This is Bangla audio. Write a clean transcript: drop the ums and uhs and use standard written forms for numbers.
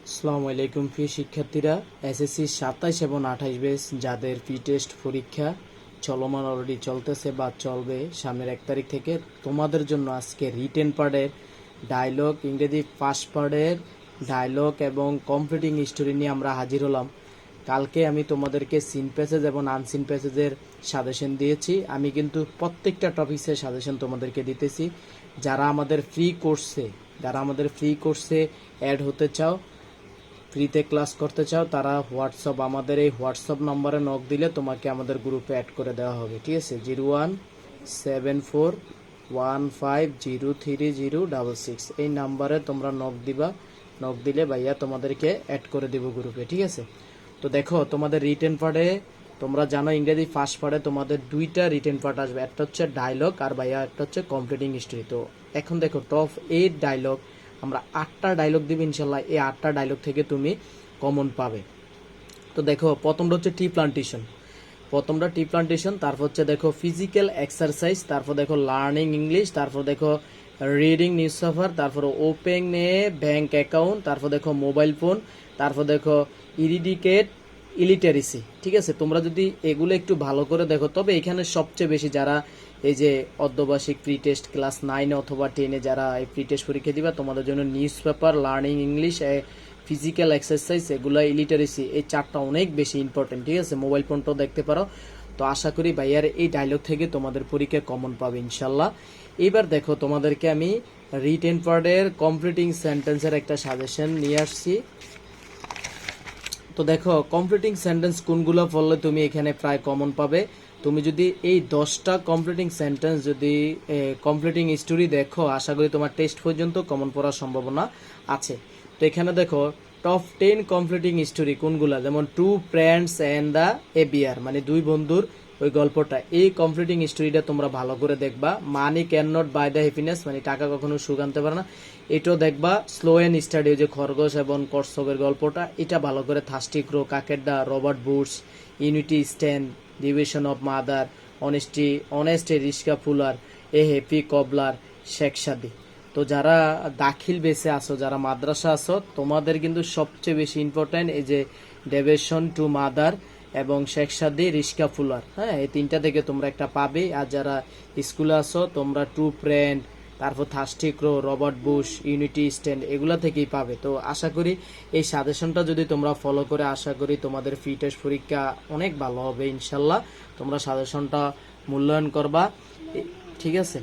আসসালামু আলাইকুম প্রিয় শিক্ষার্থীরা, এসএসসি 27 এবং 28 ব্যাচ যাদের প্রি টেস্ট পরীক্ষা চলমান অলরেডি চলতেছে বা চলবে সামনের 1 তারিখ থেকে, তোমাদের জন্য আজকে রিটেন পার্টের ডায়লগ, ইংরেজি ফার্স্ট পার্টের ডায়লগ এবং কমপ্লিটিং স্টোরি নিয়ে আমরা হাজির হলাম। কালকে আমি তোমাদেরকে সিন প্যাসেজ এবং আনসিন প্যাসেজের সাজেশন দিয়েছি। আমি কিন্তু প্রত্যেকটা টপিক্সের সাজেশন তোমাদেরকে দিতেছি। যারা আমাদের ফ্রি কোর্সে অ্যাড হতে চাও, ফ্রিতে ক্লাস করতে চাও, তারা আমাদের এই হোয়াটসঅ্যাপ নম্বরে নক দিলে তোমাকে আমাদের গ্রুপে অ্যাড করে দেওয়া হবে। ঠিক আছে, 0174150306 এই নাম্বারে তোমরা নক দিবা। নক দিলে ভাইয়া তোমাদেরকে অ্যাড করে দিব গ্রুপে। ঠিক আছে, তো দেখো তোমাদের রিটেন পার্টে, তোমরা জানো ইংরেজি ফার্স্ট পার্টে তোমাদের দুইটা রিটেন পার্ট আসবে, একটা হচ্ছে ডায়লগ আর ভাইয়া একটা হচ্ছে কমপ্লিটিং স্টোরি। তো এখন দেখো টপ 8 ডায়লগ, আমরা 8টা ডায়লগ দিব ইনশাল্লাহ। এই 8টা ডায়লগ থেকে তুমি কমন পাবে। তো দেখো প্রথমটা হচ্ছে টি প্লান্টেশন, তারপর হচ্ছে দেখো ফিজিক্যাল এক্সারসাইজ, তারপর দেখো লার্নিং ইংলিশ, তারপর দেখো রিডিং নিউজ পেপার, তারপর ওপেন এ ব্যাংক অ্যাকাউন্ট, তারপর দেখো মোবাইল ফোন, তারপর দেখো ইরিডিকেট ইলিটারেসি। ঠিক আছে, তোমরা যদি এগুলো একটু ভালো করে দেখো, তবে এখানে সবচেয়ে বেশি যারা এই যে অর্ধবার্ষিক প্রি টেস্ট ক্লাস 9 অথবা 10 যারা এই প্রি টেস্ট পরীক্ষা দিবা, তোমাদের জন্য news paper, learning English, physical exercise, এগুলো ইলিটারেসি, এই 4টা অনেক বেশি ইম্পর্টেন্ট। ঠিক আছে, মোবাইল ফোনটাও দেখতে পারো। তো আশা করি ভাইয়ার এই ডায়লগ থেকে তোমাদের পরীক্ষায় কমন পাবে ইনশাল্লাহ। এবার দেখো তোমাদেরকে আমি রিটেন পার্টের কমপ্লিটিং সেন্টেন্সের একটা সাজেশন নিয়ে আসছি। তো দেখো কমপ্লিটিং সেন্টেন্স কোনগুলো পড়লে তুমি এখানে প্রায় কমন পাবে। তুমি যদি এই 10টা কমপ্লিটিং সেন্টেন্স, যদি কমপ্লিটিং স্টোরি দেখো, আশা করি তোমার টেস্ট পর্যন্ত কমন পড়ার সম্ভাবনা আছে। তো এখানে দেখো টপ 10 কমপ্লিটিং স্টোরি কোনগুলা, যেমন টু ফ্রেন্ডস অ্যান্ড দ্য এ বিয়ার, মানে দুই বন্ধুর ওই গল্পটা। এই কমপ্লিটিং স্টোরিটা তোমরা ভালো করে দেখবা। Money can not buy the happiness, মানে টাকা কখনো সুখ আনতে পারে না, এটাও দেখবা। স্লো অ্যান্ড স্টাডি, যে খরগোশ এবং কচ্ছপের গল্পটা, এটা ভালো করে। থার্স্টি ক্রো, কাকেরডা, Robert Bush, unity stand, division of mother, honest রিস্কা puller, a happy cobbler, Sheikh Saadi. তো যারা দাখিল বেসে আসো, যারা মাদ্রাসা আসো, তোমাদের কিন্তু সবচেয়ে বেশি ইম্পর্টেন্ট এই যে ডেভিশন টু মাদার এবং শেখ সাদি, রিস্কা ফুলার। হ্যাঁ, এই 3টা থেকে তোমরা একটা পাবে। আর যারা স্কুলে আসো, তোমরা টু ফ্রেন্ড, তারপর thirsty crow, Robert Bush, unity stand, এগুলা থেকেই পাবে। তো আশা করি এই সাজেশনটা যদি তোমরা ফলো করে, আশা করি তোমাদের প্রি টেস্ট পরীক্ষা অনেক ভালো হবে ইনশাল্লাহ। তোমরা সাজেশনটা মূল্যায়ন করবা। ঠিক আছে।